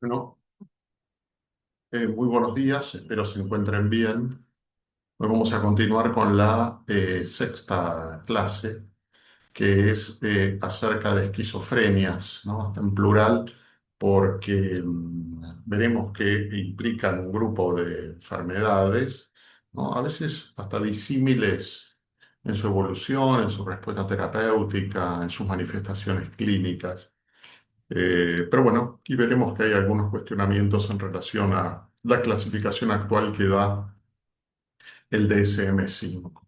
Bueno, muy buenos días, espero se encuentren bien. Hoy vamos a continuar con la sexta clase, que es acerca de esquizofrenias, ¿no? Está en plural, porque veremos que implican un grupo de enfermedades, ¿no? A veces hasta disímiles en su evolución, en su respuesta terapéutica, en sus manifestaciones clínicas. Pero bueno, y veremos que hay algunos cuestionamientos en relación a la clasificación actual que da el DSM-5.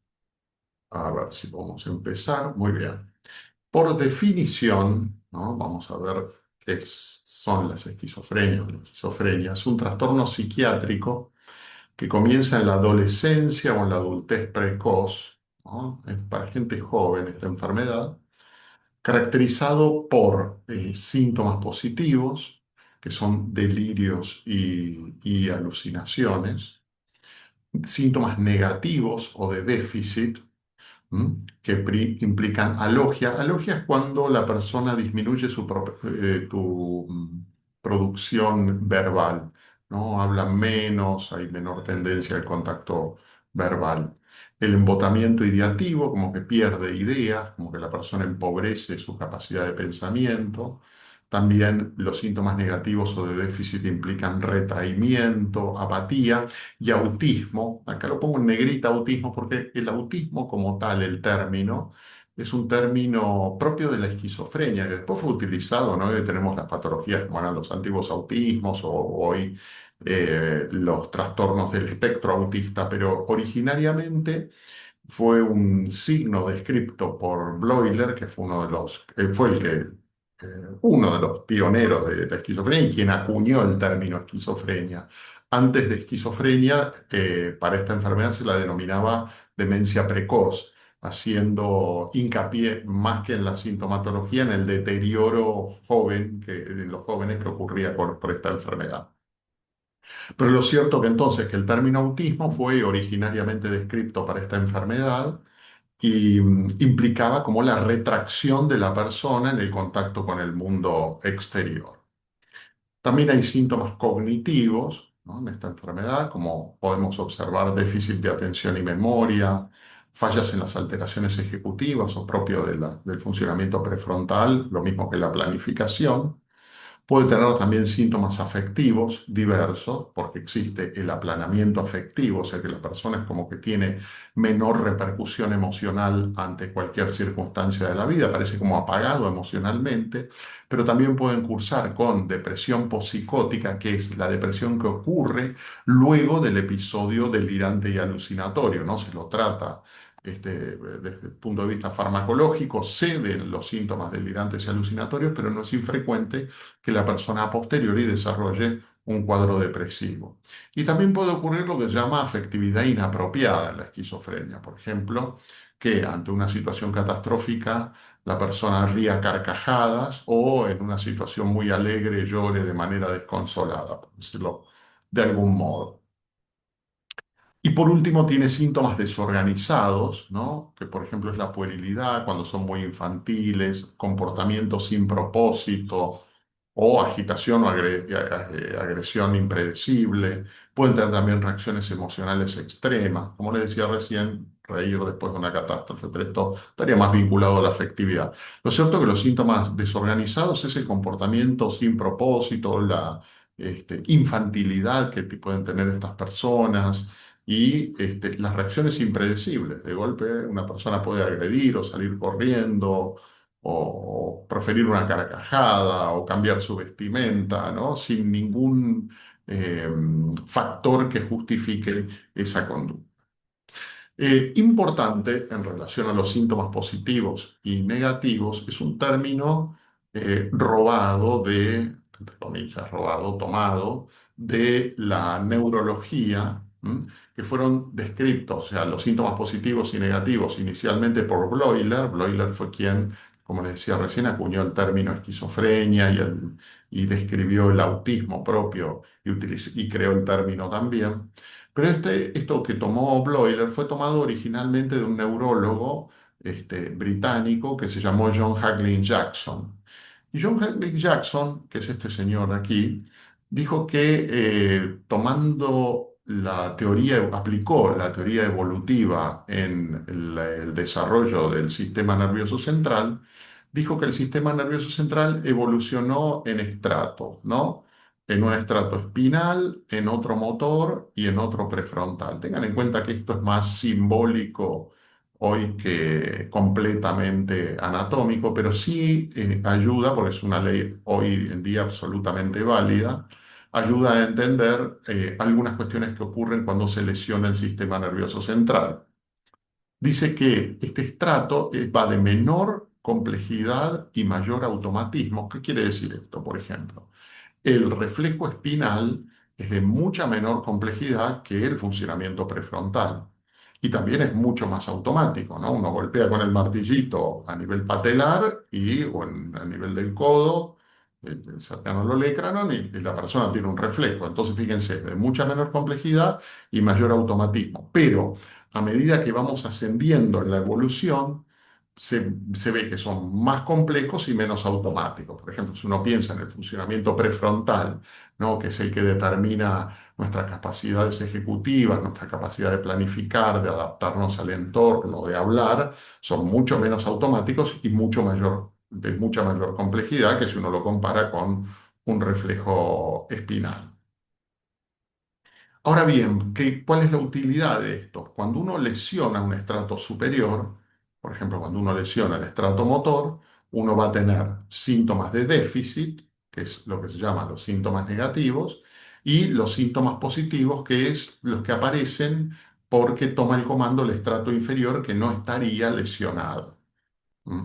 A ver si podemos empezar. Muy bien. Por definición, ¿no? Vamos a ver son las esquizofrenias. La esquizofrenia es un trastorno psiquiátrico que comienza en la adolescencia o en la adultez precoz, ¿no? Es para gente joven esta enfermedad caracterizado por síntomas positivos, que son delirios y alucinaciones, síntomas negativos o de déficit, que implican alogia. Alogia es cuando la persona disminuye tu producción verbal, ¿no? Hablan menos, hay menor tendencia al contacto verbal. El embotamiento ideativo, como que pierde ideas, como que la persona empobrece su capacidad de pensamiento. También los síntomas negativos o de déficit implican retraimiento, apatía y autismo. Acá lo pongo en negrita autismo porque el autismo como tal, el término, es un término propio de la esquizofrenia, que después fue utilizado, ¿no? Hoy tenemos las patologías como eran los antiguos autismos o hoy los trastornos del espectro autista, pero originariamente fue un signo descrito por Bloiler, que fue uno de los pioneros de la esquizofrenia y quien acuñó el término esquizofrenia. Antes de esquizofrenia, para esta enfermedad se la denominaba demencia precoz, haciendo hincapié más que en la sintomatología, en el deterioro en los jóvenes que ocurría por esta enfermedad. Pero lo cierto que entonces que el término autismo fue originariamente descrito para esta enfermedad y implicaba como la retracción de la persona en el contacto con el mundo exterior. También hay síntomas cognitivos, ¿no? En esta enfermedad, como podemos observar déficit de atención y memoria, fallas en las alteraciones ejecutivas o propio del funcionamiento prefrontal, lo mismo que la planificación. Puede tener también síntomas afectivos diversos, porque existe el aplanamiento afectivo, o sea que la persona es como que tiene menor repercusión emocional ante cualquier circunstancia de la vida, parece como apagado emocionalmente, pero también pueden cursar con depresión pospsicótica, que es la depresión que ocurre luego del episodio delirante y alucinatorio, ¿no? Se lo trata desde el punto de vista farmacológico, ceden los síntomas delirantes y alucinatorios, pero no es infrecuente que la persona a posteriori desarrolle un cuadro depresivo. Y también puede ocurrir lo que se llama afectividad inapropiada en la esquizofrenia. Por ejemplo, que ante una situación catastrófica la persona ría carcajadas o en una situación muy alegre llore de manera desconsolada, por decirlo de algún modo. Y por último, tiene síntomas desorganizados, ¿no? Que por ejemplo es la puerilidad, cuando son muy infantiles, comportamiento sin propósito o agitación o agresión impredecible. Pueden tener también reacciones emocionales extremas, como les decía recién, reír después de una catástrofe, pero esto estaría más vinculado a la afectividad. Lo cierto es que los síntomas desorganizados es el comportamiento sin propósito, la infantilidad que pueden tener estas personas y las reacciones impredecibles. De golpe una persona puede agredir o salir corriendo o proferir una carcajada o cambiar su vestimenta, ¿no? Sin ningún eh, factor que justifique esa conducta. Importante en relación a los síntomas positivos y negativos es un término robado entre comillas, robado, tomado de la neurología, que fueron descritos, o sea, los síntomas positivos y negativos inicialmente por Bloiler. Bloiler fue quien, como les decía recién, acuñó el término esquizofrenia y describió el autismo propio y creó el término también. Pero esto que tomó Bloiler fue tomado originalmente de un neurólogo británico que se llamó John Hackling Jackson. Y John Hackling Jackson, que es este señor de aquí, dijo que tomando la teoría, aplicó la teoría evolutiva en el desarrollo del sistema nervioso central, dijo que el sistema nervioso central evolucionó en estratos, ¿no? En un estrato espinal, en otro motor y en otro prefrontal. Tengan en cuenta que esto es más simbólico hoy que completamente anatómico, pero sí ayuda, porque es una ley hoy en día absolutamente válida, ayuda a entender algunas cuestiones que ocurren cuando se lesiona el sistema nervioso central. Dice que este estrato va de menor complejidad y mayor automatismo. ¿Qué quiere decir esto, por ejemplo? El reflejo espinal es de mucha menor complejidad que el funcionamiento prefrontal. Y también es mucho más automático, ¿no? Uno golpea con el martillito a nivel patelar a nivel del codo, cercano al olecranon, y la persona tiene un reflejo. Entonces, fíjense, de mucha menor complejidad y mayor automatismo. Pero a medida que vamos ascendiendo en la evolución, se ve que son más complejos y menos automáticos. Por ejemplo, si uno piensa en el funcionamiento prefrontal, ¿no? Que es el que determina nuestras capacidades ejecutivas, nuestra capacidad de planificar, de adaptarnos al entorno, de hablar, son mucho menos automáticos y de mucha mayor complejidad que si uno lo compara con un reflejo espinal. Ahora bien, ¿cuál es la utilidad de esto? Cuando uno lesiona un estrato superior, por ejemplo, cuando uno lesiona el estrato motor, uno va a tener síntomas de déficit, que es lo que se llaman los síntomas negativos, y los síntomas positivos, que es los que aparecen porque toma el comando el estrato inferior que no estaría lesionado. ¿Mm?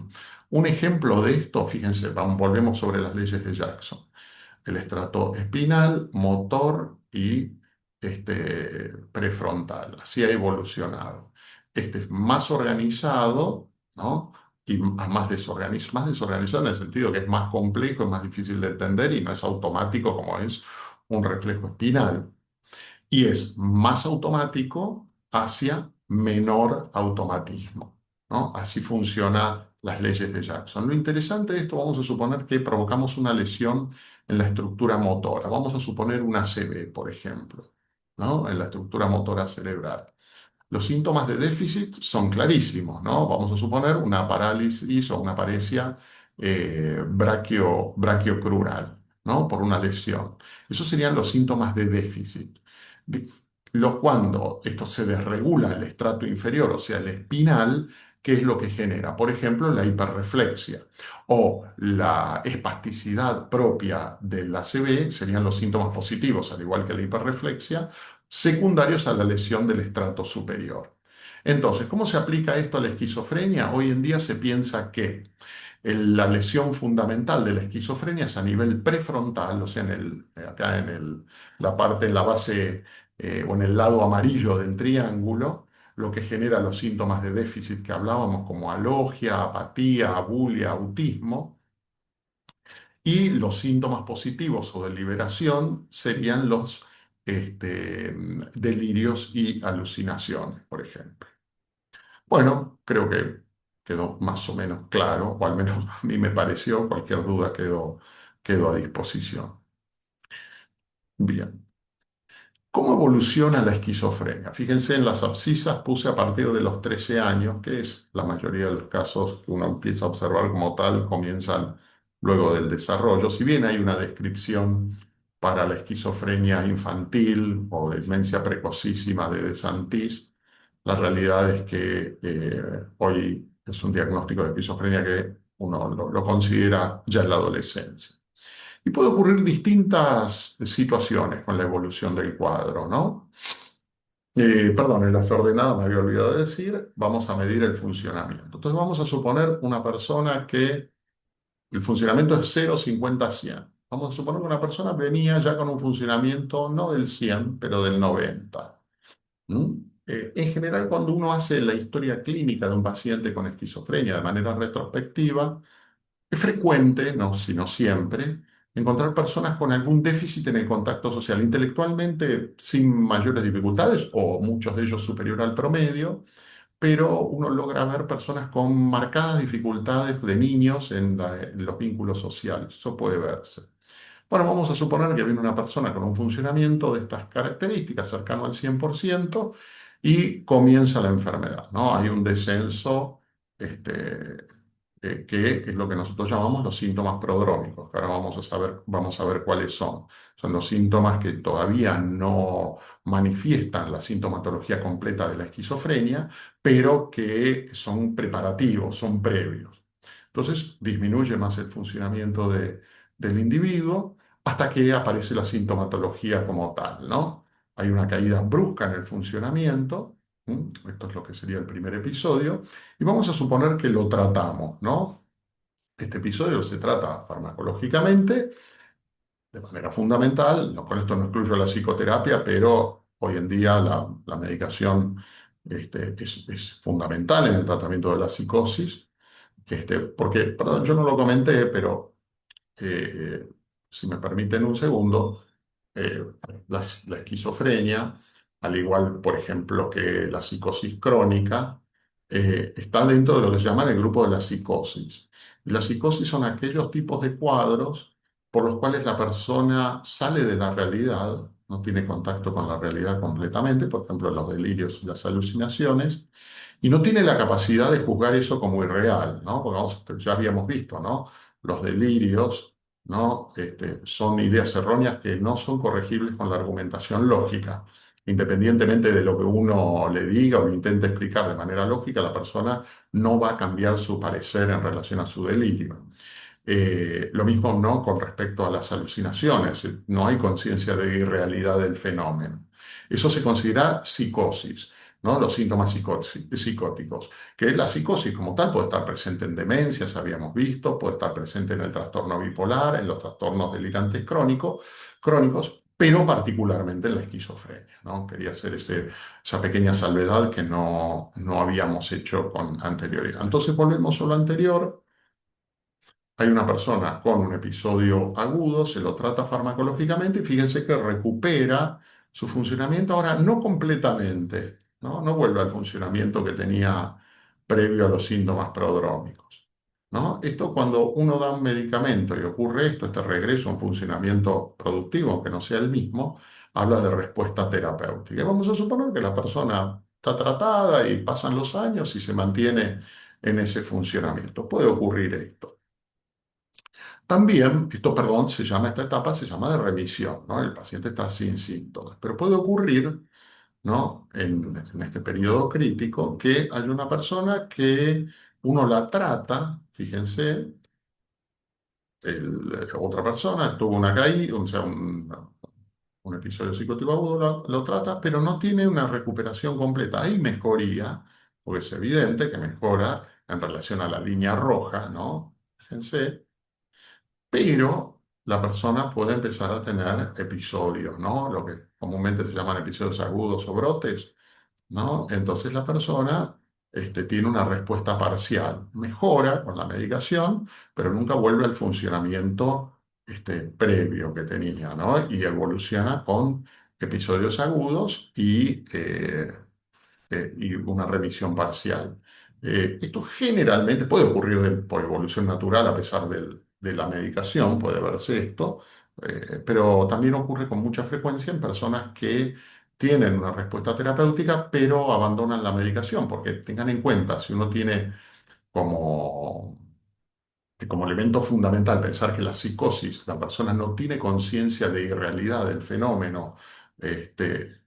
Un ejemplo de esto, fíjense, volvemos sobre las leyes de Jackson. El estrato espinal, motor y prefrontal. Así ha evolucionado. Este es más organizado, ¿no? Y más desorganizado en el sentido que es más complejo, es más difícil de entender y no es automático como es un reflejo espinal, y es más automático hacia menor automatismo, ¿no? Así funcionan las leyes de Jackson. Lo interesante de esto, vamos a suponer que provocamos una lesión en la estructura motora. Vamos a suponer una ACV, por ejemplo, ¿no? En la estructura motora cerebral. Los síntomas de déficit son clarísimos, ¿no? Vamos a suponer una parálisis o una paresia brachiocrural, ¿no? Por una lesión. Esos serían los síntomas de déficit. De- cuando esto se desregula el estrato inferior, o sea, el espinal, ¿qué es lo que genera? Por ejemplo, la hiperreflexia o la espasticidad propia del ACV serían los síntomas positivos, al igual que la hiperreflexia, secundarios a la lesión del estrato superior. Entonces, ¿cómo se aplica esto a la esquizofrenia? Hoy en día se piensa que la lesión fundamental de la esquizofrenia es a nivel prefrontal, o sea, acá la parte, en la base o en el lado amarillo del triángulo, lo que genera los síntomas de déficit que hablábamos, como alogia, apatía, abulia, autismo. Y los síntomas positivos o de liberación serían los delirios y alucinaciones, por ejemplo. Bueno, creo que quedó más o menos claro, o al menos a mí me pareció, cualquier duda quedó a disposición. Bien. ¿Cómo evoluciona la esquizofrenia? Fíjense, en las abscisas puse a partir de los 13 años, que es la mayoría de los casos que uno empieza a observar como tal, comienzan luego del desarrollo. Si bien hay una descripción para la esquizofrenia infantil o demencia precocísima de De Santis, la realidad es que hoy es un diagnóstico de esquizofrenia que uno lo considera ya en la adolescencia. Y puede ocurrir distintas situaciones con la evolución del cuadro, ¿no? Perdón, en las ordenadas me había olvidado de decir, vamos a medir el funcionamiento. Entonces vamos a suponer una persona que el funcionamiento es 0, 50, 100. Vamos a suponer que una persona venía ya con un funcionamiento no del 100, pero del 90. ¿Mm? En general, cuando uno hace la historia clínica de un paciente con esquizofrenia de manera retrospectiva, es frecuente, no, si no siempre, encontrar personas con algún déficit en el contacto social, intelectualmente sin mayores dificultades o muchos de ellos superior al promedio, pero uno logra ver personas con marcadas dificultades de niños en los vínculos sociales. Eso puede verse. Bueno, vamos a suponer que viene una persona con un funcionamiento de estas características cercano al 100% y comienza la enfermedad, ¿no? Hay un descenso, este, que es lo que nosotros llamamos los síntomas prodrómicos, que ahora vamos a ver cuáles son. Son los síntomas que todavía no manifiestan la sintomatología completa de la esquizofrenia, pero que son preparativos, son previos. Entonces disminuye más el funcionamiento del individuo hasta que aparece la sintomatología como tal, ¿no? Hay una caída brusca en el funcionamiento. Esto es lo que sería el primer episodio. Y vamos a suponer que lo tratamos, ¿no? Este episodio se trata farmacológicamente de manera fundamental. No, con esto no excluyo la psicoterapia, pero hoy en día la medicación es fundamental en el tratamiento de la psicosis. Porque, perdón, yo no lo comenté, pero eh, si me permiten un segundo, eh, la esquizofrenia, al igual, por ejemplo, que la psicosis crónica, está dentro de lo que se llama el grupo de la psicosis. Y la psicosis son aquellos tipos de cuadros por los cuales la persona sale de la realidad, no tiene contacto con la realidad completamente, por ejemplo, los delirios y las alucinaciones, y no tiene la capacidad de juzgar eso como irreal, ¿no? Porque ya habíamos visto, ¿no? Los delirios, ¿no? Son ideas erróneas que no son corregibles con la argumentación lógica. Independientemente de lo que uno le diga o le intente explicar de manera lógica, la persona no va a cambiar su parecer en relación a su delirio. Lo mismo no con respecto a las alucinaciones, no hay conciencia de irrealidad del fenómeno. Eso se considera psicosis, ¿no? Los síntomas psicóticos, que la psicosis como tal puede estar presente en demencias, habíamos visto, puede estar presente en el trastorno bipolar, en los trastornos delirantes crónicos, pero particularmente en la esquizofrenia, ¿no? Quería hacer esa pequeña salvedad que no habíamos hecho con anterioridad. Entonces volvemos a lo anterior. Hay una persona con un episodio agudo, se lo trata farmacológicamente y fíjense que recupera su funcionamiento, ahora no completamente, ¿no? No vuelve al funcionamiento que tenía previo a los síntomas prodrómicos, ¿no? Esto cuando uno da un medicamento y ocurre esto, este regreso a un funcionamiento productivo, aunque no sea el mismo, habla de respuesta terapéutica. Y vamos a suponer que la persona está tratada y pasan los años y se mantiene en ese funcionamiento. Puede ocurrir esto. También, perdón, esta etapa se llama de remisión, ¿no? El paciente está sin síntomas, pero puede ocurrir, ¿no? En este periodo crítico que hay una persona que uno la trata, fíjense, otra persona tuvo una caída, o sea, un episodio psicótico agudo, lo trata, pero no tiene una recuperación completa. Hay mejoría, porque es evidente que mejora en relación a la línea roja, ¿no? Fíjense, pero la persona puede empezar a tener episodios, ¿no? Lo que comúnmente se llaman episodios agudos o brotes, ¿no? Entonces la persona tiene una respuesta parcial, mejora con la medicación, pero nunca vuelve al funcionamiento previo que tenía, ¿no? Y evoluciona con episodios agudos y una remisión parcial. Esto generalmente puede ocurrir por evolución natural a pesar de la medicación, puede verse esto, pero también ocurre con mucha frecuencia en personas que tienen una respuesta terapéutica pero abandonan la medicación, porque tengan en cuenta, si uno tiene como como elemento fundamental pensar que la psicosis, la persona no tiene conciencia de irrealidad del fenómeno,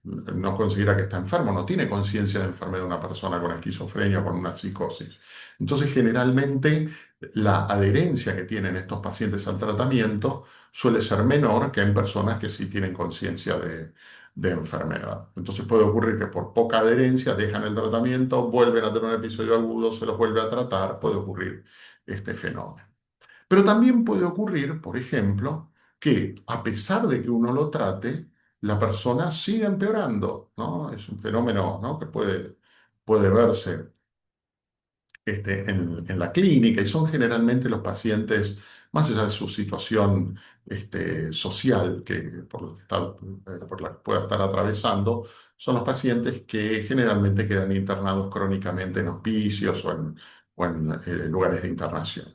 no considera que está enfermo, no tiene conciencia de enfermedad de una persona con esquizofrenia o con una psicosis. Entonces, generalmente, la adherencia que tienen estos pacientes al tratamiento suele ser menor que en personas que sí tienen conciencia de enfermedad. Entonces puede ocurrir que por poca adherencia dejan el tratamiento, vuelven a tener un episodio agudo, se los vuelve a tratar, puede ocurrir este fenómeno. Pero también puede ocurrir, por ejemplo, que a pesar de que uno lo trate, la persona siga empeorando, ¿no? Es un fenómeno, ¿no? que puede verse en la clínica y son generalmente los pacientes, más allá de su situación social por la que pueda estar atravesando, son los pacientes que generalmente quedan internados crónicamente en hospicios o en lugares de internación.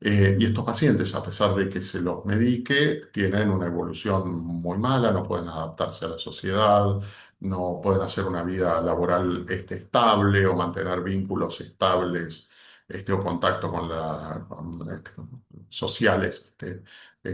Y estos pacientes, a pesar de que se los medique, tienen una evolución muy mala, no pueden adaptarse a la sociedad, no pueden hacer una vida laboral estable o mantener vínculos estables o contacto sociales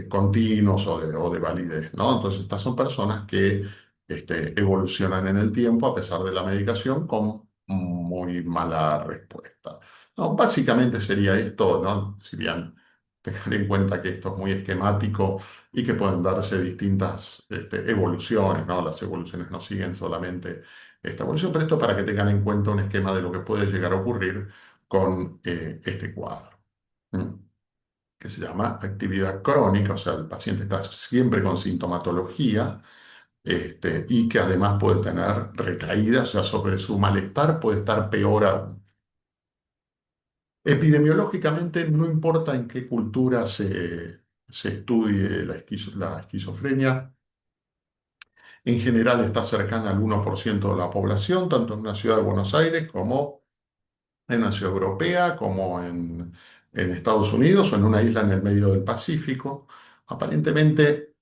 continuos o de validez, ¿no? Entonces, estas son personas que evolucionan en el tiempo a pesar de la medicación con muy mala respuesta. No, básicamente sería esto, ¿no? Si bien tener en cuenta que esto es muy esquemático y que pueden darse distintas evoluciones, ¿no? Las evoluciones no siguen solamente esta evolución, pero esto para que tengan en cuenta un esquema de lo que puede llegar a ocurrir con este cuadro, ¿m? Que se llama actividad crónica, o sea, el paciente está siempre con sintomatología y que además puede tener recaídas, o sea, sobre su malestar puede estar peor aún. Epidemiológicamente, no importa en qué cultura se estudie la esquizofrenia, en general está cercana al 1% de la población, tanto en una ciudad de Buenos Aires como en una ciudad europea, como en Estados Unidos o en una isla en el medio del Pacífico. Aparentemente,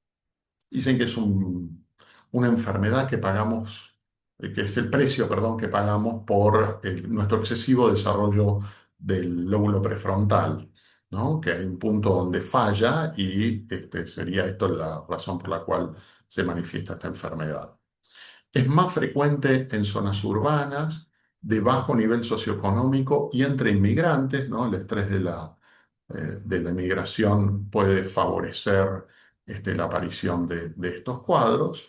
dicen que es una enfermedad que pagamos, que es el precio, perdón, que pagamos por nuestro excesivo desarrollo del lóbulo prefrontal, ¿no? Que hay un punto donde falla y sería esto la razón por la cual se manifiesta esta enfermedad. Es más frecuente en zonas urbanas, de bajo nivel socioeconómico y entre inmigrantes, ¿no? El estrés de la inmigración puede favorecer la aparición de estos cuadros.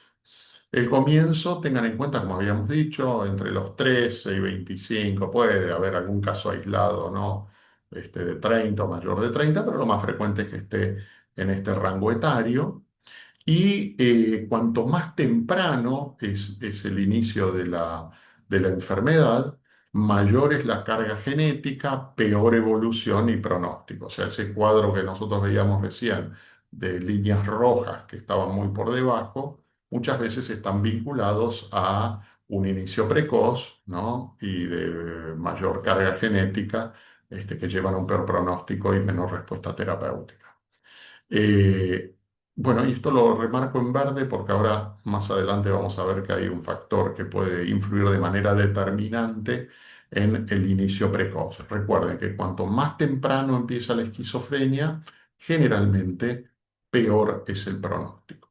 El comienzo, tengan en cuenta, como habíamos dicho, entre los 13 y 25, puede haber algún caso aislado, ¿no? De 30 o mayor de 30, pero lo más frecuente es que esté en este rango etario. Y cuanto más temprano es el inicio de la enfermedad, mayor es la carga genética, peor evolución y pronóstico. O sea, ese cuadro que nosotros veíamos recién de líneas rojas que estaban muy por debajo, muchas veces están vinculados a un inicio precoz, ¿no? Y de mayor carga genética, que llevan a un peor pronóstico y menor respuesta terapéutica. Eh, bueno, y esto lo remarco en verde porque ahora más adelante vamos a ver que hay un factor que puede influir de manera determinante en el inicio precoz. Recuerden que cuanto más temprano empieza la esquizofrenia, generalmente peor es el pronóstico.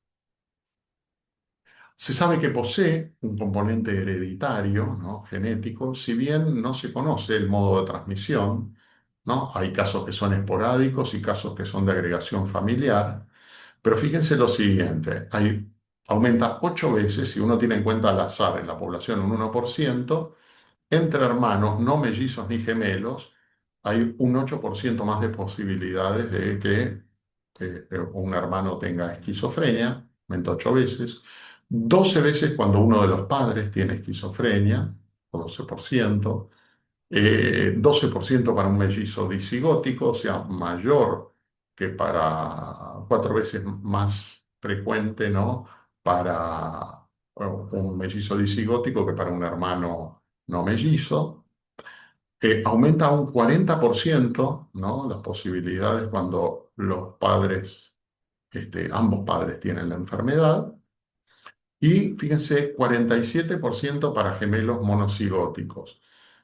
Se sabe que posee un componente hereditario, ¿no? Genético, si bien no se conoce el modo de transmisión, ¿no? Hay casos que son esporádicos y casos que son de agregación familiar. Pero fíjense lo siguiente, aumenta 8 veces, si uno tiene en cuenta al azar en la población un 1%, entre hermanos, no mellizos ni gemelos, hay un 8% más de posibilidades de que un hermano tenga esquizofrenia, aumenta 8 veces, 12 veces cuando uno de los padres tiene esquizofrenia, o 12%, 12% para un mellizo disigótico, o sea, mayor que para 4 veces más frecuente, ¿no? Para un mellizo disigótico que para un hermano no mellizo. Aumenta un 40%, ¿no? Las posibilidades cuando los padres, ambos padres tienen la enfermedad. Y fíjense, 47% para gemelos monocigóticos.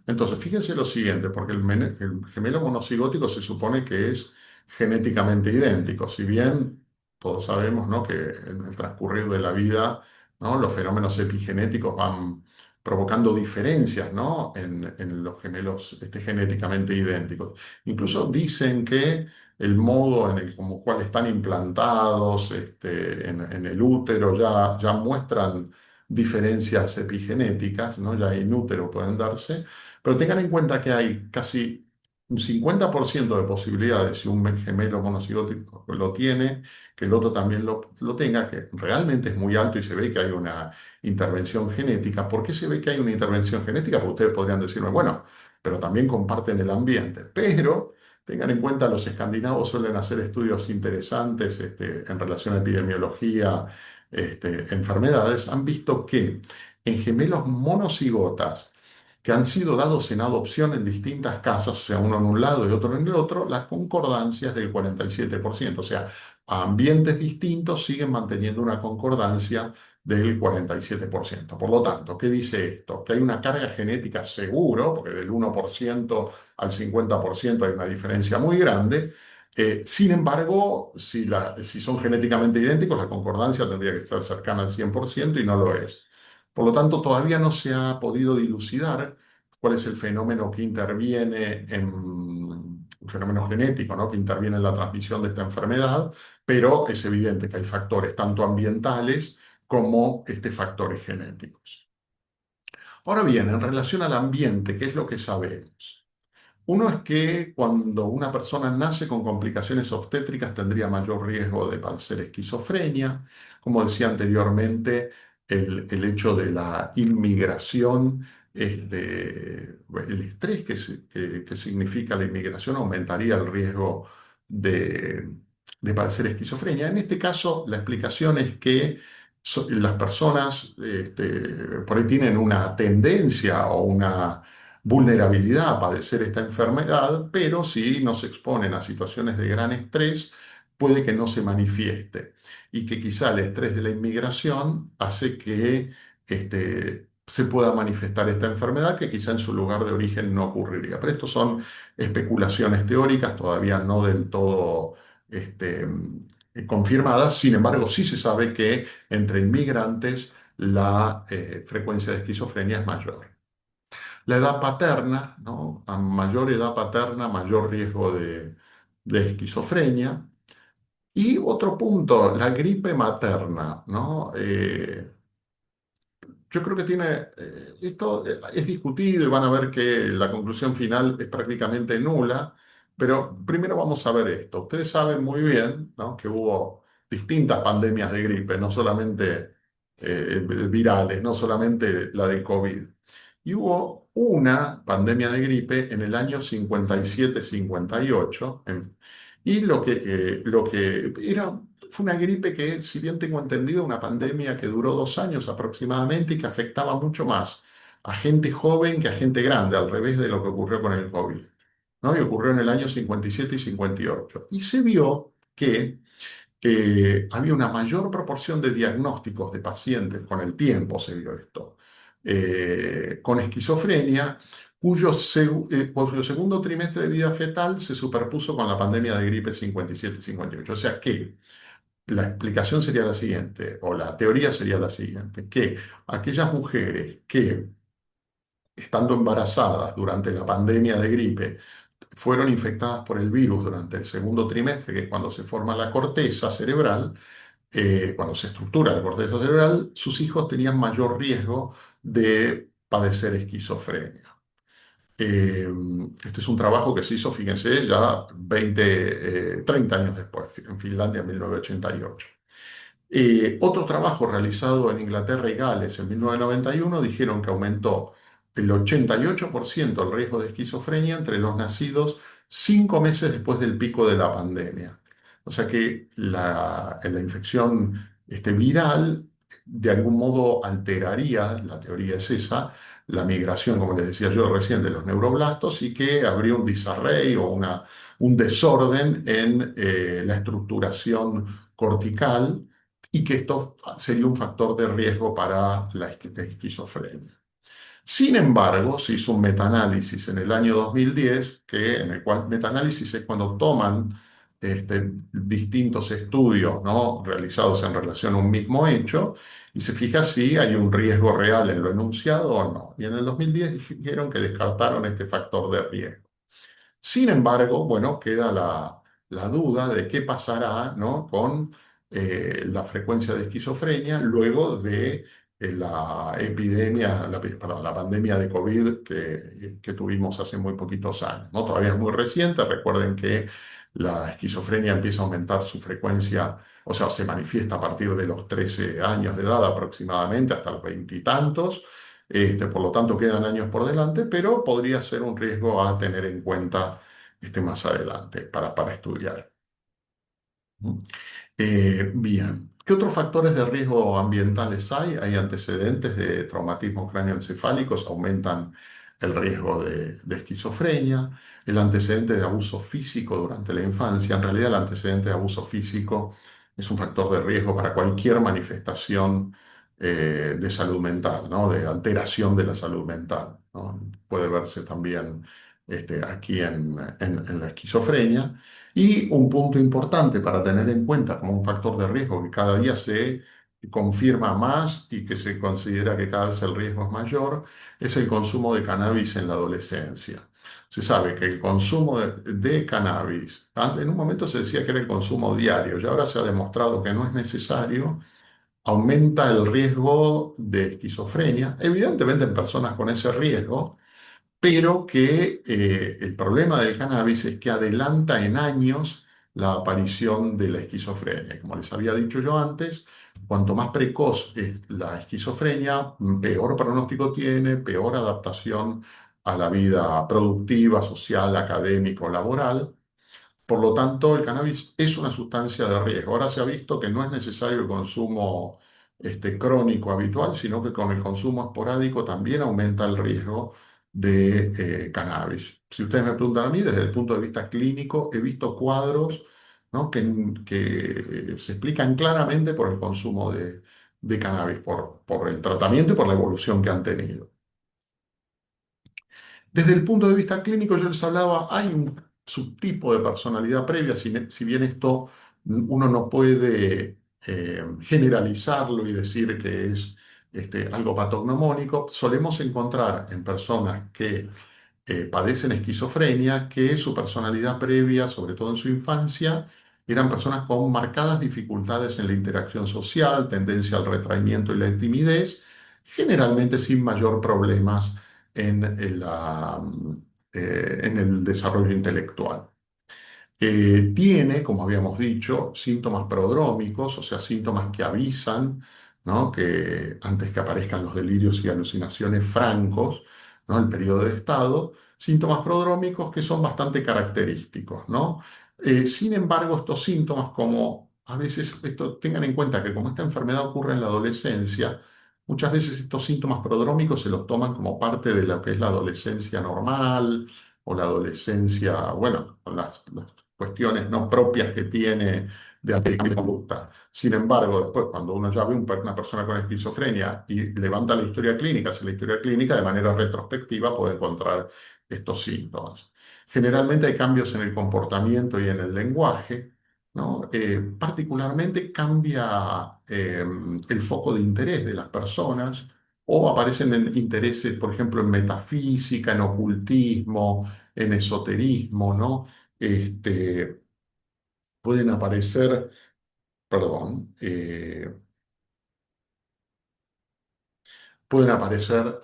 Entonces, fíjense lo siguiente, porque el gemelo monocigótico se supone que es genéticamente idéntico, si bien todos sabemos, ¿no? Que en el transcurrir de la vida, ¿no? Los fenómenos epigenéticos van provocando diferencias, ¿no? en los gemelos genéticamente idénticos. Incluso dicen que el modo en el como cual están implantados en el útero ya muestran diferencias epigenéticas, ¿no? Ya en útero pueden darse, pero tengan en cuenta que hay casi un 50% de posibilidades, si un gemelo monocigótico lo tiene, que el otro también lo tenga, que realmente es muy alto y se ve que hay una intervención genética. ¿Por qué se ve que hay una intervención genética? Porque ustedes podrían decirme, bueno, pero también comparten el ambiente. Pero tengan en cuenta, los escandinavos suelen hacer estudios interesantes en relación a epidemiología, enfermedades. Han visto que en gemelos monocigotas que han sido dados en adopción en distintas casas, o sea, uno en un lado y otro en el otro, la concordancia es del 47%. O sea, ambientes distintos siguen manteniendo una concordancia del 47%. Por lo tanto, ¿qué dice esto? Que hay una carga genética seguro, porque del 1% al 50% hay una diferencia muy grande. Sin embargo, si son genéticamente idénticos, la concordancia tendría que estar cercana al 100% y no lo es. Por lo tanto, todavía no se ha podido dilucidar cuál es el fenómeno que interviene en un fenómeno genético, ¿no? Que interviene en la transmisión de esta enfermedad, pero es evidente que hay factores tanto ambientales como factores genéticos. Ahora bien, en relación al ambiente, ¿qué es lo que sabemos? Uno es que cuando una persona nace con complicaciones obstétricas tendría mayor riesgo de padecer esquizofrenia. Como decía anteriormente, el hecho de la inmigración, el estrés que significa la inmigración aumentaría el riesgo de, de padecer esquizofrenia. En este caso, la explicación es que las personas por ahí tienen una tendencia o una vulnerabilidad a padecer esta enfermedad, pero si no se exponen a situaciones de gran estrés, puede que no se manifieste y que quizá el estrés de la inmigración hace que se pueda manifestar esta enfermedad que quizá en su lugar de origen no ocurriría. Pero esto son especulaciones teóricas, todavía no del todo este, confirmadas. Sin embargo, sí se sabe que entre inmigrantes la frecuencia de esquizofrenia es mayor. La edad paterna, ¿no? A mayor edad paterna, mayor riesgo de esquizofrenia. Y otro punto, la gripe materna, ¿no? Yo creo que esto es discutido y van a ver que la conclusión final es prácticamente nula, pero primero vamos a ver esto. Ustedes saben muy bien, ¿no? Que hubo distintas pandemias de gripe, no solamente virales, no solamente la del COVID. Y hubo una pandemia de gripe en el año 57-58, y lo que era fue una gripe que, si bien tengo entendido, una pandemia que duró 2 años aproximadamente y que afectaba mucho más a gente joven que a gente grande, al revés de lo que ocurrió con el COVID, ¿no? Y ocurrió en el año 57 y 58. Y se vio que había una mayor proporción de diagnósticos de pacientes, con el tiempo se vio esto, con esquizofrenia, cuyo segundo trimestre de vida fetal se superpuso con la pandemia de gripe 57-58. O sea que la explicación sería la siguiente, o la teoría sería la siguiente, que aquellas mujeres que, estando embarazadas durante la pandemia de gripe, fueron infectadas por el virus durante el segundo trimestre, que es cuando se forma la corteza cerebral, cuando se estructura la corteza cerebral, sus hijos tenían mayor riesgo de padecer esquizofrenia. Eh, este es un trabajo que se hizo, fíjense, ya 30 años después, en Finlandia, en 1988. Otro trabajo realizado en Inglaterra y Gales en 1991 dijeron que aumentó el 88% el riesgo de esquizofrenia entre los nacidos 5 meses después del pico de la pandemia. O sea que la infección viral de algún modo alteraría, la teoría es esa, la migración, como les decía yo recién, de los neuroblastos y que habría un disarray o un desorden en la estructuración cortical y que esto sería un factor de riesgo para la esquizofrenia. Sin embargo, se hizo un metaanálisis en el año 2010, en el cual metaanálisis es cuando toman distintos estudios, ¿no? Realizados en relación a un mismo hecho y se fija si hay un riesgo real en lo enunciado o no. Y en el 2010 dijeron que descartaron este factor de riesgo. Sin embargo, bueno, queda la duda de qué pasará, ¿no? Con la frecuencia de esquizofrenia luego de la epidemia, perdón, la pandemia de COVID que tuvimos hace muy poquitos años, ¿no? Todavía es muy reciente. Recuerden que la esquizofrenia empieza a aumentar su frecuencia, o sea, se manifiesta a partir de los 13 años de edad aproximadamente, hasta los veintitantos. Por lo tanto, quedan años por delante, pero podría ser un riesgo a tener en cuenta más adelante para estudiar. ¿Mm? Bien, ¿qué otros factores de riesgo ambientales hay? Hay antecedentes de traumatismos cráneoencefálicos, aumentan el riesgo de esquizofrenia, el antecedente de abuso físico durante la infancia. En realidad, el antecedente de abuso físico es un factor de riesgo para cualquier manifestación de salud mental, ¿no? De alteración de la salud mental, ¿no? Puede verse también aquí en la esquizofrenia. Y un punto importante para tener en cuenta como un factor de riesgo que cada día se confirma más y que se considera que cada vez el riesgo es mayor, es el consumo de cannabis en la adolescencia. Se sabe que el consumo de cannabis, en un momento se decía que era el consumo diario y ahora se ha demostrado que no es necesario, aumenta el riesgo de esquizofrenia, evidentemente en personas con ese riesgo, pero que el problema del cannabis es que adelanta en años la aparición de la esquizofrenia. Como les había dicho yo antes, cuanto más precoz es la esquizofrenia, peor pronóstico tiene, peor adaptación a la vida productiva, social, académico, laboral. Por lo tanto, el cannabis es una sustancia de riesgo. Ahora se ha visto que no es necesario el consumo crónico habitual, sino que con el consumo esporádico también aumenta el riesgo de cannabis. Si ustedes me preguntan a mí, desde el punto de vista clínico, he visto cuadros, ¿no? que se explican claramente por el consumo de cannabis, por el tratamiento y por la evolución que han tenido. Desde el punto de vista clínico, yo les hablaba, hay un subtipo de personalidad previa, si bien esto uno no puede generalizarlo y decir que es algo patognomónico, solemos encontrar en personas que padecen esquizofrenia que su personalidad previa, sobre todo en su infancia, eran personas con marcadas dificultades en la interacción social, tendencia al retraimiento y la timidez, generalmente sin mayor problemas en el desarrollo intelectual. Tiene, como habíamos dicho, síntomas prodrómicos, o sea, síntomas que avisan, ¿no? Que antes que aparezcan los delirios y alucinaciones francos, ¿no? El periodo de estado, síntomas prodrómicos que son bastante característicos, ¿no? Sin embargo, estos síntomas, como a veces, tengan en cuenta que como esta enfermedad ocurre en la adolescencia, muchas veces estos síntomas prodrómicos se los toman como parte de lo que es la adolescencia normal o la adolescencia, bueno, con las cuestiones no propias que tiene de conducta. Sin embargo, después, cuando uno ya ve una persona con esquizofrenia y levanta la historia clínica, hace la historia clínica, de manera retrospectiva puede encontrar estos síntomas. Generalmente hay cambios en el comportamiento y en el lenguaje, ¿no? Particularmente cambia el foco de interés de las personas o aparecen en intereses, por ejemplo, en metafísica, en ocultismo, en esoterismo, ¿no? Este, pueden aparecer, perdón, pueden aparecer,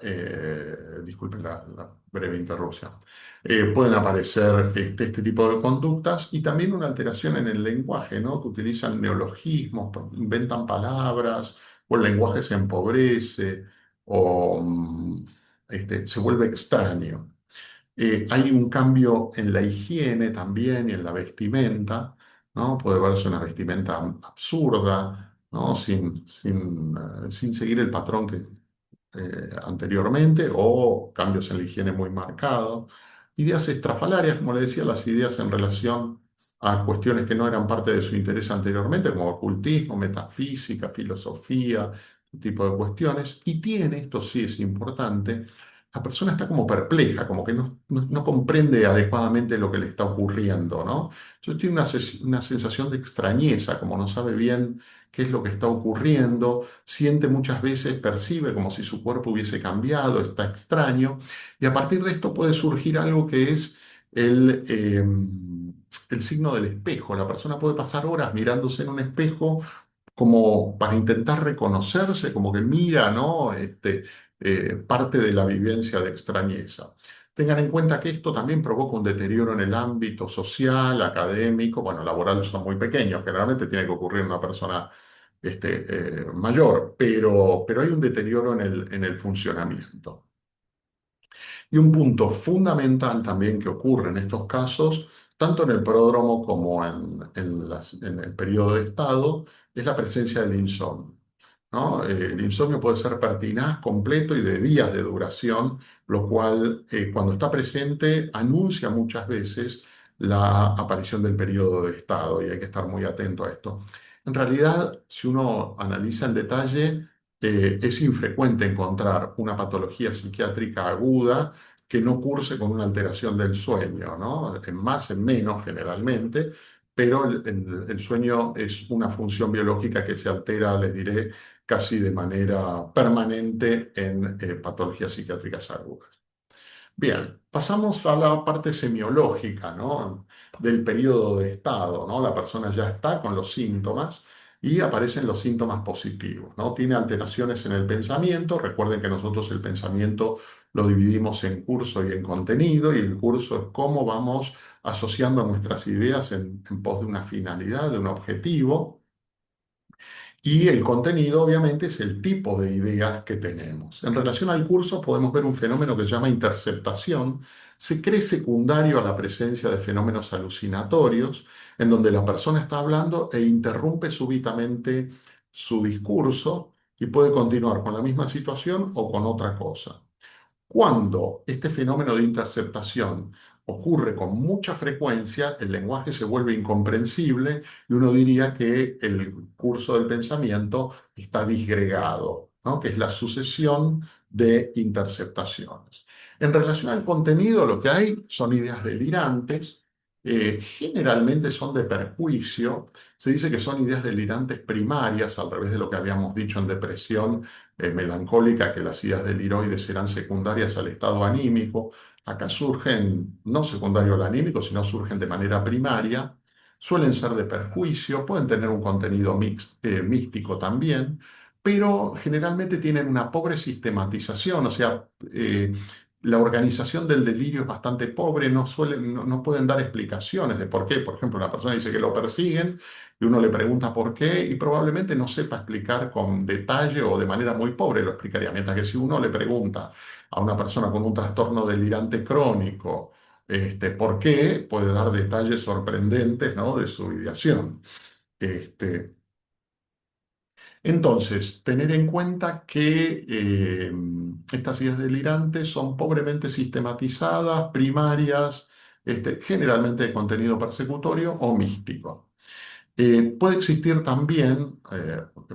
disculpen la breve interrupción, pueden aparecer este tipo de conductas y también una alteración en el lenguaje, ¿no? Que utilizan neologismos, inventan palabras, o el lenguaje se empobrece o se vuelve extraño. Hay un cambio en la higiene también y en la vestimenta, ¿no? Puede verse una vestimenta absurda, ¿no? Sin seguir el patrón que, anteriormente o cambios en la higiene muy marcados. Ideas estrafalarias, como le decía, las ideas en relación a cuestiones que no eran parte de su interés anteriormente, como ocultismo, metafísica, filosofía, este tipo de cuestiones. Y tiene, esto sí es importante, la persona está como perpleja, como que no comprende adecuadamente lo que le está ocurriendo, ¿no? Entonces tiene una sensación de extrañeza, como no sabe bien qué es lo que está ocurriendo, siente muchas veces, percibe como si su cuerpo hubiese cambiado, está extraño, y a partir de esto puede surgir algo que es el signo del espejo. La persona puede pasar horas mirándose en un espejo como para intentar reconocerse, como que mira, ¿no? Parte de la vivencia de extrañeza. Tengan en cuenta que esto también provoca un deterioro en el ámbito social, académico, bueno, laboral son muy pequeños, generalmente tiene que ocurrir en una persona mayor, pero hay un deterioro en el funcionamiento. Y un punto fundamental también que ocurre en estos casos, tanto en el pródromo como en el periodo de estado, es la presencia del insomnio. ¿no? El insomnio puede ser pertinaz, completo y de días de duración, lo cual cuando está presente anuncia muchas veces la aparición del periodo de estado y hay que estar muy atento a esto. En realidad, si uno analiza en detalle, es infrecuente encontrar una patología psiquiátrica aguda que no curse con una alteración del sueño, ¿no? En más, en menos generalmente, pero el sueño es una función biológica que se altera, les diré, casi de manera permanente en patologías psiquiátricas agudas. Bien, pasamos a la parte semiológica, ¿no? Del periodo de estado, ¿no? La persona ya está con los síntomas y aparecen los síntomas positivos, ¿no? Tiene alteraciones en el pensamiento. Recuerden que nosotros el pensamiento lo dividimos en curso y en contenido, y el curso es cómo vamos asociando nuestras ideas en pos de una finalidad, de un objetivo. Y el contenido, obviamente, es el tipo de ideas que tenemos. En relación al curso, podemos ver un fenómeno que se llama interceptación. Se cree secundario a la presencia de fenómenos alucinatorios, en donde la persona está hablando e interrumpe súbitamente su discurso y puede continuar con la misma situación o con otra cosa. Cuando este fenómeno de interceptación ocurre con mucha frecuencia, el lenguaje se vuelve incomprensible y uno diría que el curso del pensamiento está disgregado, ¿no? Que es la sucesión de interceptaciones. En relación al contenido, lo que hay son ideas delirantes, generalmente son de perjuicio. Se dice que son ideas delirantes primarias, al revés de lo que habíamos dicho en depresión melancólica, que las ideas deliroides eran secundarias al estado anímico. Acá surgen, no secundario al anímico, sino surgen de manera primaria, suelen ser de perjuicio, pueden tener un contenido místico también, pero generalmente tienen una pobre sistematización, o sea, la organización del delirio es bastante pobre, no pueden dar explicaciones de por qué. Por ejemplo, una persona dice que lo persiguen y uno le pregunta por qué y probablemente no sepa explicar con detalle o de manera muy pobre lo explicaría. Mientras que si uno le pregunta a una persona con un trastorno delirante crónico, por qué, puede dar detalles sorprendentes, ¿no? De su ideación. Este, entonces, tener en cuenta que estas ideas delirantes son pobremente sistematizadas, primarias, generalmente de contenido persecutorio o místico. Puede existir también,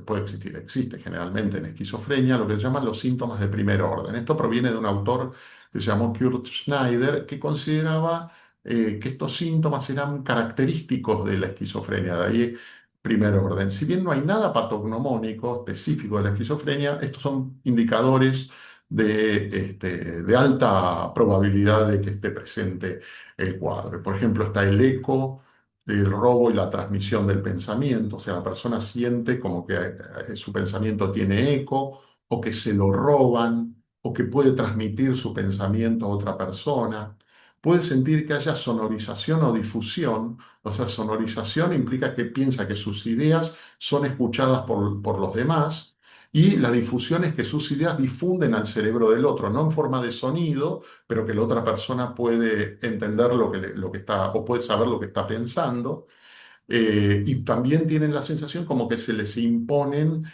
puede existir, existe generalmente en esquizofrenia, lo que se llaman los síntomas de primer orden. Esto proviene de un autor que se llamó Kurt Schneider, que consideraba que estos síntomas eran característicos de la esquizofrenia, de ahí primer orden. Si bien no hay nada patognomónico específico de la esquizofrenia, estos son indicadores de alta probabilidad de que esté presente el cuadro. Por ejemplo, está el eco, el robo y la transmisión del pensamiento, o sea, la persona siente como que su pensamiento tiene eco, o que se lo roban, o que puede transmitir su pensamiento a otra persona. Puede sentir que haya sonorización o difusión, o sea, sonorización implica que piensa que sus ideas son escuchadas por los demás, y la difusión es que sus ideas difunden al cerebro del otro, no en forma de sonido, pero que la otra persona puede entender lo que está, o puede saber lo que está pensando. Y también tienen la sensación como que se les imponen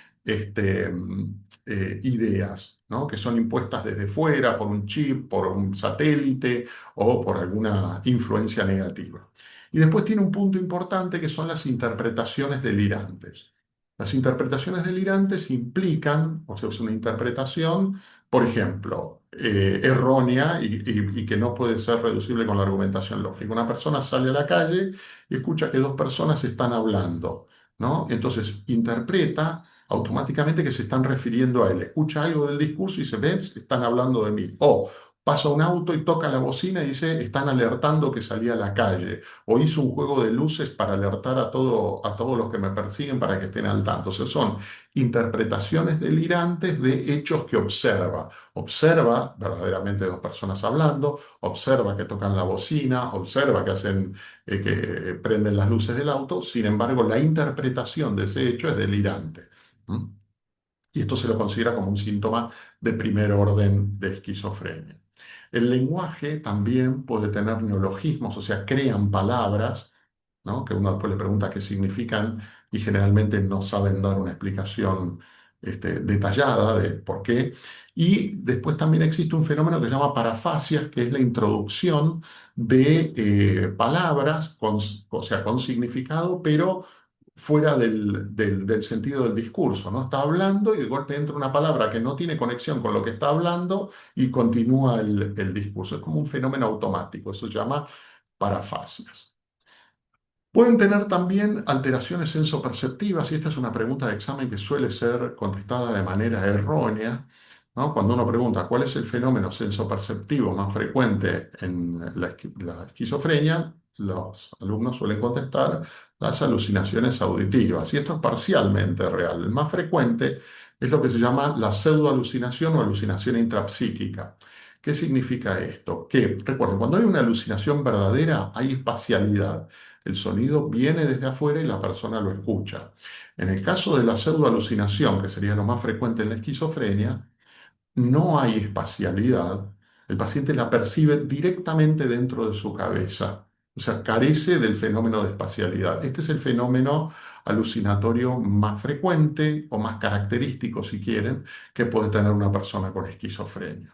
ideas, ¿no? Que son impuestas desde fuera por un chip, por un satélite o por alguna influencia negativa. Y después tiene un punto importante que son las interpretaciones delirantes. Las interpretaciones delirantes implican, o sea, es una interpretación, por ejemplo, errónea y que no puede ser reducible con la argumentación lógica. Una persona sale a la calle y escucha que dos personas están hablando, ¿no? Entonces interpreta automáticamente que se están refiriendo a él. Escucha algo del discurso y dice, ves, están hablando de mí. O pasa un auto y toca la bocina y dice, están alertando que salí a la calle. O hizo un juego de luces para alertar a todos los que me persiguen para que estén al tanto. O sea, son interpretaciones delirantes de hechos que observa. Observa verdaderamente dos personas hablando, observa que tocan la bocina, observa que hacen que prenden las luces del auto. Sin embargo, la interpretación de ese hecho es delirante. ¿Mm? Y esto se lo considera como un síntoma de primer orden de esquizofrenia. El lenguaje también puede tener neologismos, o sea, crean palabras, ¿no? Que uno después le pregunta qué significan y generalmente no saben dar una explicación detallada de por qué. Y después también existe un fenómeno que se llama parafasias, que es la introducción de palabras, o sea, con significado, pero fuera del sentido del discurso, ¿no? Está hablando y de golpe entra una palabra que no tiene conexión con lo que está hablando y continúa el discurso. Es como un fenómeno automático, eso se llama parafasias. Pueden tener también alteraciones sensoperceptivas, y esta es una pregunta de examen que suele ser contestada de manera errónea, ¿no? Cuando uno pregunta cuál es el fenómeno sensoperceptivo más frecuente en la esquizofrenia, los alumnos suelen contestar las alucinaciones auditivas, y esto es parcialmente real. El más frecuente es lo que se llama la pseudoalucinación o alucinación intrapsíquica. ¿Qué significa esto? Que, recuerden, cuando hay una alucinación verdadera, hay espacialidad. El sonido viene desde afuera y la persona lo escucha. En el caso de la pseudoalucinación, que sería lo más frecuente en la esquizofrenia, no hay espacialidad. El paciente la percibe directamente dentro de su cabeza. O sea, carece del fenómeno de espacialidad. Este es el fenómeno alucinatorio más frecuente o más característico, si quieren, que puede tener una persona con esquizofrenia.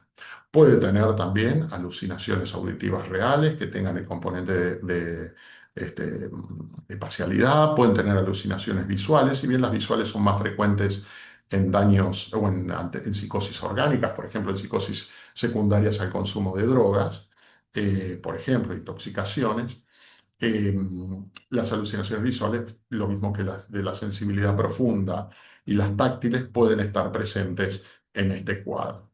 Puede tener también alucinaciones auditivas reales que tengan el componente de parcialidad, pueden tener alucinaciones visuales, si bien las visuales son más frecuentes en daños o en psicosis orgánicas, por ejemplo, en psicosis secundarias al consumo de drogas, por ejemplo, intoxicaciones. Eh, las alucinaciones visuales, lo mismo que las de la sensibilidad profunda y las táctiles, pueden estar presentes en este cuadro.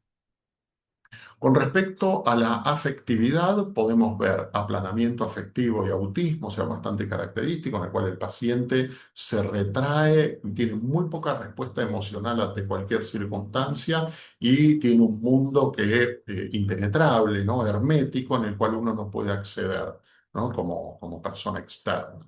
Con respecto a la afectividad, podemos ver aplanamiento afectivo y autismo, o sea, bastante característico, en el cual el paciente se retrae y tiene muy poca respuesta emocional ante cualquier circunstancia y tiene un mundo que es impenetrable, ¿no? Hermético, en el cual uno no puede acceder, ¿no? Como persona externa.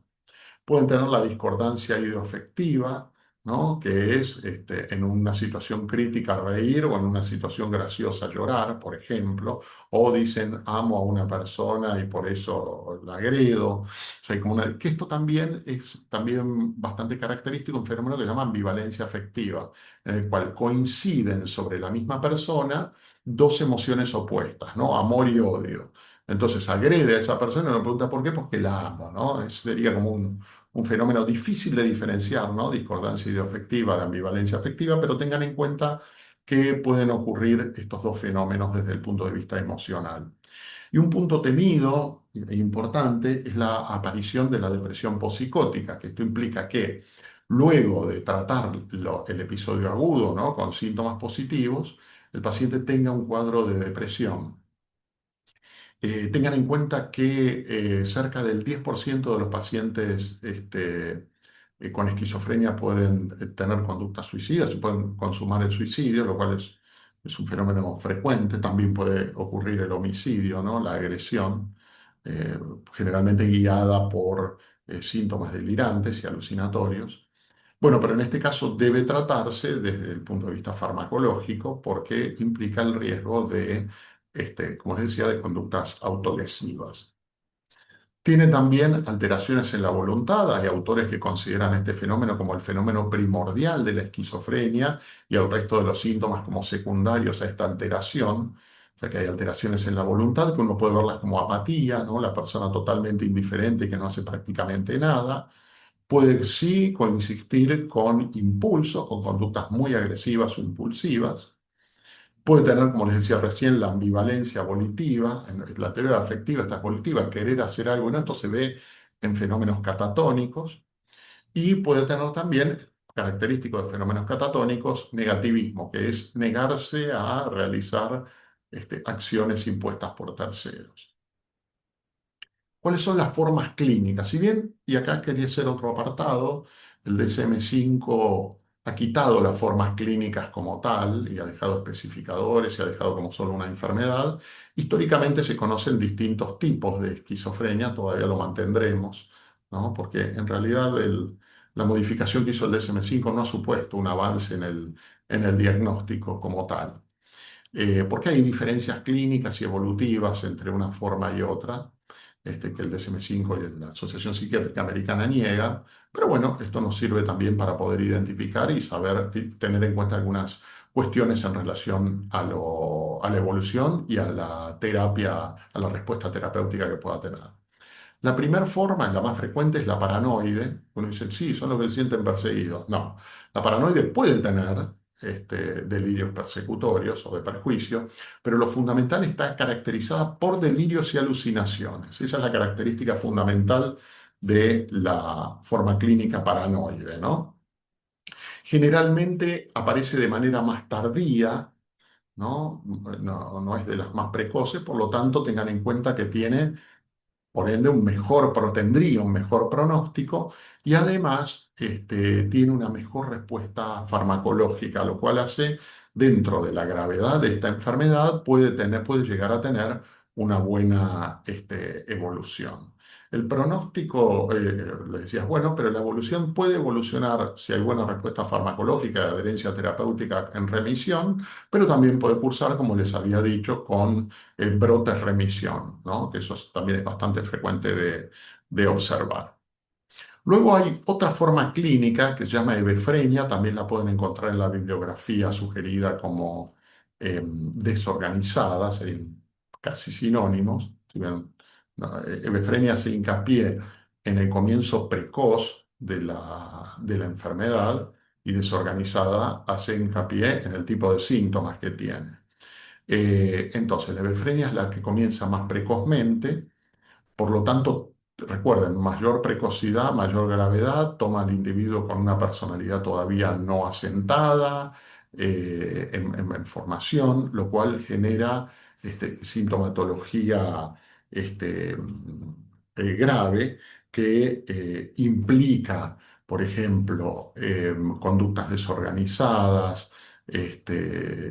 Pueden tener la discordancia ideoafectiva, ¿no? Que es en una situación crítica reír o en una situación graciosa llorar, por ejemplo, o dicen amo a una persona y por eso la agredo. O sea, que esto también es también bastante característico, un fenómeno que se llama ambivalencia afectiva, en el cual coinciden sobre la misma persona dos emociones opuestas, ¿no? Amor y odio. Entonces agrede a esa persona y me pregunta por qué, porque la amo, ¿no? Eso sería como un fenómeno difícil de diferenciar, ¿no? Discordancia ideoafectiva de ambivalencia afectiva, pero tengan en cuenta que pueden ocurrir estos dos fenómenos desde el punto de vista emocional. Y un punto temido e importante es la aparición de la depresión pospsicótica, que esto implica que luego de tratar el episodio agudo, ¿no? Con síntomas positivos, el paciente tenga un cuadro de depresión. Tengan en cuenta que cerca del 10% de los pacientes con esquizofrenia pueden tener conductas suicidas y pueden consumar el suicidio, lo cual es un fenómeno frecuente. También puede ocurrir el homicidio, ¿no? La agresión, eh, generalmente guiada por síntomas delirantes y alucinatorios. Bueno, pero en este caso debe tratarse desde el punto de vista farmacológico porque implica el riesgo de, como les decía, de conductas autolesivas. Tiene también alteraciones en la voluntad. Hay autores que consideran este fenómeno como el fenómeno primordial de la esquizofrenia y el resto de los síntomas como secundarios a esta alteración. O sea que hay alteraciones en la voluntad que uno puede verlas como apatía, ¿no? La persona totalmente indiferente que no hace prácticamente nada. Puede sí coexistir con impulsos, con conductas muy agresivas o impulsivas. Puede tener, como les decía recién, la ambivalencia volitiva. En la teoría afectiva, esta es volitiva, querer hacer algo. En esto se ve en fenómenos catatónicos. Y puede tener también, característico de fenómenos catatónicos, negativismo, que es negarse a realizar acciones impuestas por terceros. ¿Cuáles son las formas clínicas? Si bien, y acá quería hacer otro apartado, el DSM-5 ha quitado las formas clínicas como tal y ha dejado especificadores y ha dejado como solo una enfermedad. Históricamente se conocen distintos tipos de esquizofrenia, todavía lo mantendremos, ¿no? Porque en realidad la modificación que hizo el DSM-5 no ha supuesto un avance en el diagnóstico como tal. Porque hay diferencias clínicas y evolutivas entre una forma y otra. que el DSM-5 y la Asociación Psiquiátrica Americana niegan. Pero bueno, esto nos sirve también para poder identificar y saber y tener en cuenta algunas cuestiones en relación a la evolución y a la terapia, a la respuesta terapéutica que pueda tener. La primera forma, la más frecuente, es la paranoide. Uno dice, sí, son los que se sienten perseguidos. No, la paranoide puede tener delirios persecutorios o de perjuicio, pero lo fundamental está caracterizada por delirios y alucinaciones. Esa es la característica fundamental de la forma clínica paranoide, ¿no? Generalmente aparece de manera más tardía, ¿no? No es de las más precoces, por lo tanto tengan en cuenta que tiene por ende tendría un mejor pronóstico y además tiene una mejor respuesta farmacológica, lo cual hace, dentro de la gravedad de esta enfermedad, puede llegar a tener una buena evolución. El pronóstico, le decías, bueno, pero la evolución puede evolucionar si hay buena respuesta farmacológica, de adherencia terapéutica en remisión, pero también puede cursar, como les había dicho, con brotes remisión, ¿no? Que también es bastante frecuente de observar. Luego hay otra forma clínica que se llama hebefrenia, también la pueden encontrar en la bibliografía sugerida como desorganizada, serían casi sinónimos. Si bien, no, hebefrenia hace hincapié en el comienzo precoz de la enfermedad y desorganizada hace hincapié en el tipo de síntomas que tiene. Entonces, la hebefrenia es la que comienza más precozmente, por lo tanto, recuerden, mayor precocidad, mayor gravedad, toma al individuo con una personalidad todavía no asentada, en formación, lo cual genera sintomatología este, grave que implica, por ejemplo, conductas desorganizadas,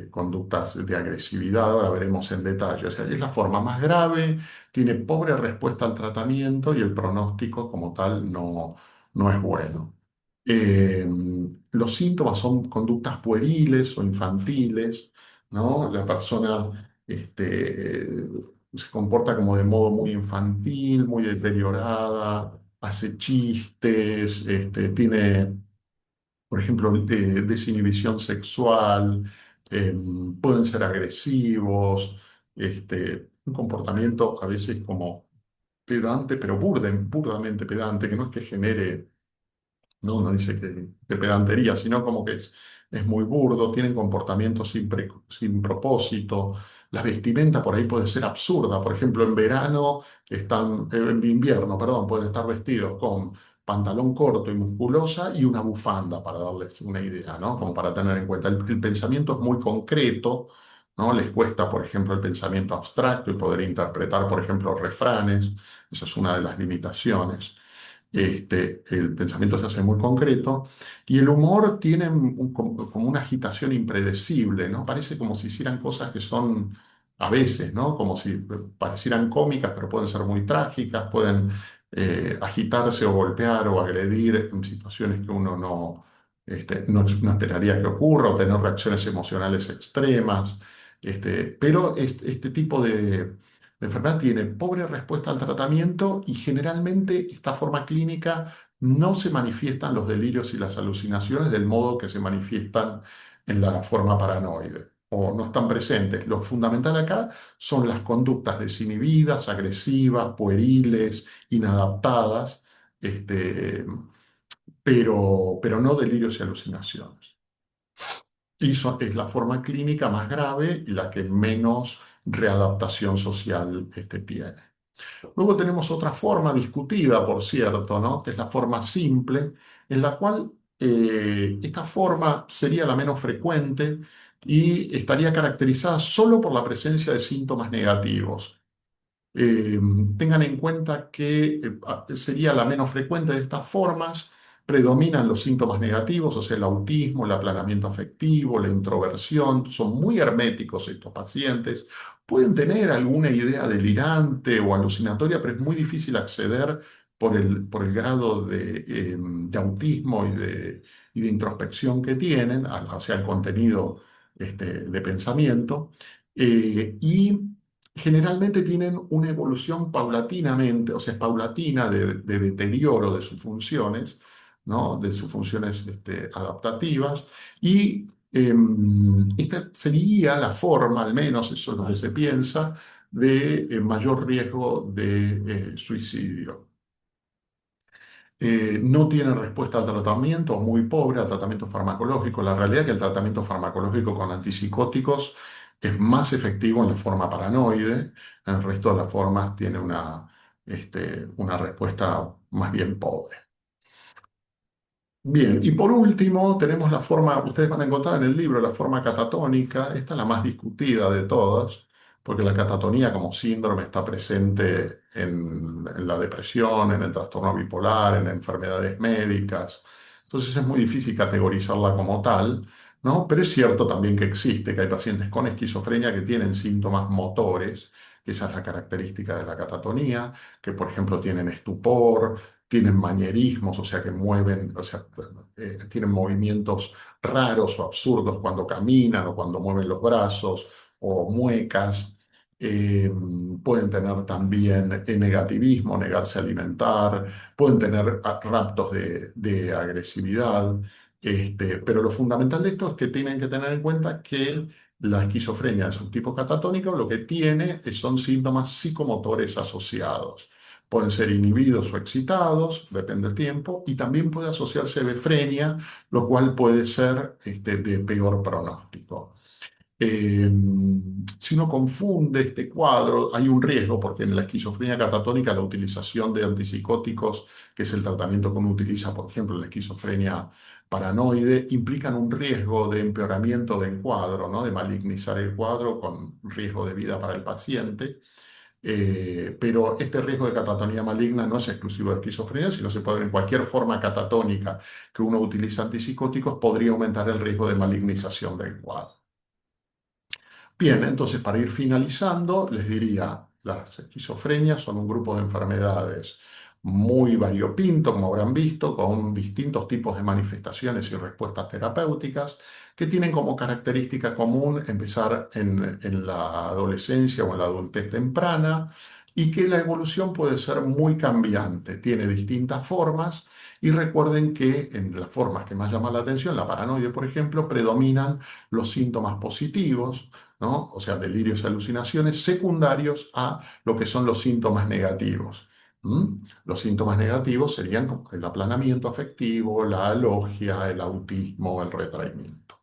conductas de agresividad, ahora veremos en detalle. O sea, es la forma más grave, tiene pobre respuesta al tratamiento y el pronóstico como tal no es bueno. Eh, los síntomas son conductas pueriles o infantiles, ¿no? La persona se comporta como de modo muy infantil, muy deteriorada, hace chistes, tiene, por ejemplo, desinhibición sexual, pueden ser agresivos, un comportamiento a veces como pedante, pero burdamente pedante, que no es que genere, no, uno dice que pedantería, sino como que es muy burdo, tienen comportamientos sin propósito. La vestimenta por ahí puede ser absurda. Por ejemplo, en verano en invierno, perdón, pueden estar vestidos con pantalón corto y musculosa y una bufanda, para darles una idea, ¿no? Como para tener en cuenta. El pensamiento es muy concreto, ¿no? Les cuesta, por ejemplo, el pensamiento abstracto y poder interpretar, por ejemplo, refranes. Esa es una de las limitaciones. El pensamiento se hace muy concreto y el humor tiene como una agitación impredecible, ¿no? Parece como si hicieran cosas que son a veces, ¿no? Como si parecieran cómicas, pero pueden ser muy trágicas, pueden agitarse o golpear o agredir en situaciones que uno no esperaría que ocurra o tener reacciones emocionales extremas. Pero este tipo de enfermedad tiene pobre respuesta al tratamiento y generalmente esta forma clínica no se manifiestan los delirios y las alucinaciones del modo que se manifiestan en la forma paranoide o no están presentes. Lo fundamental acá son las conductas desinhibidas, agresivas, pueriles, inadaptadas, este, pero no delirios y alucinaciones. Y es la forma clínica más grave y la que menos readaptación social tiene. Luego tenemos otra forma discutida, por cierto, ¿no? Que es la forma simple, en la cual esta forma sería la menos frecuente y estaría caracterizada solo por la presencia de síntomas negativos. Eh, Tengan en cuenta que sería la menos frecuente de estas formas. Predominan los síntomas negativos, o sea, el autismo, el aplanamiento afectivo, la introversión. Son muy herméticos estos pacientes. Pueden tener alguna idea delirante o alucinatoria, pero es muy difícil acceder por el grado de autismo y de introspección que tienen, o sea, el contenido de pensamiento. Y generalmente tienen una evolución paulatinamente, o sea, es paulatina de deterioro de sus funciones, ¿no? De sus funciones adaptativas, y esta sería la forma, al menos eso es lo que se piensa, de mayor riesgo de suicidio. No tiene respuesta al tratamiento, muy pobre al tratamiento farmacológico. La realidad es que el tratamiento farmacológico con antipsicóticos es más efectivo en la forma paranoide, en el resto de las formas tiene una respuesta más bien pobre. Bien, y por último tenemos la forma, ustedes van a encontrar en el libro la forma catatónica, esta es la más discutida de todas, porque la catatonía como síndrome está presente en la depresión, en el trastorno bipolar, en enfermedades médicas, entonces es muy difícil categorizarla como tal, ¿no? Pero es cierto también que existe, que hay pacientes con esquizofrenia que tienen síntomas motores, que esa es la característica de la catatonía, que por ejemplo tienen estupor, tienen manierismos, o sea que mueven, o sea, tienen movimientos raros o absurdos cuando caminan o cuando mueven los brazos o muecas. Eh, Pueden tener también negativismo, negarse a alimentar, pueden tener raptos de agresividad, pero lo fundamental de esto es que tienen que tener en cuenta que la esquizofrenia de subtipo catatónico lo que tiene son síntomas psicomotores asociados. Pueden ser inhibidos o excitados, depende del tiempo, y también puede asociarse a hebefrenia, lo cual puede ser de peor pronóstico. Eh, si uno confunde este cuadro, hay un riesgo, porque en la esquizofrenia catatónica la utilización de antipsicóticos, que es el tratamiento que uno utiliza, por ejemplo, en la esquizofrenia paranoide, implican un riesgo de empeoramiento del cuadro, ¿no? De malignizar el cuadro con riesgo de vida para el paciente. Pero este riesgo de catatonía maligna no es exclusivo de esquizofrenia, sino se puede ver en cualquier forma catatónica que uno utiliza antipsicóticos, podría aumentar el riesgo de malignización del cuadro. Bien, entonces para ir finalizando, les diría, las esquizofrenias son un grupo de enfermedades muy variopinto, como habrán visto, con distintos tipos de manifestaciones y respuestas terapéuticas, que tienen como característica común empezar en la adolescencia o en la adultez temprana, y que la evolución puede ser muy cambiante, tiene distintas formas, y recuerden que en las formas que más llaman la atención, la paranoide, por ejemplo, predominan los síntomas positivos, ¿no? O sea, delirios y alucinaciones secundarios a lo que son los síntomas negativos. ¿Mm? Los síntomas negativos serían como el aplanamiento afectivo, la alogia, el autismo, el retraimiento.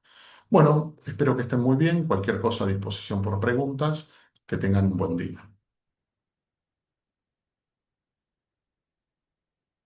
Bueno, espero que estén muy bien. Cualquier cosa a disposición por preguntas. Que tengan un buen día.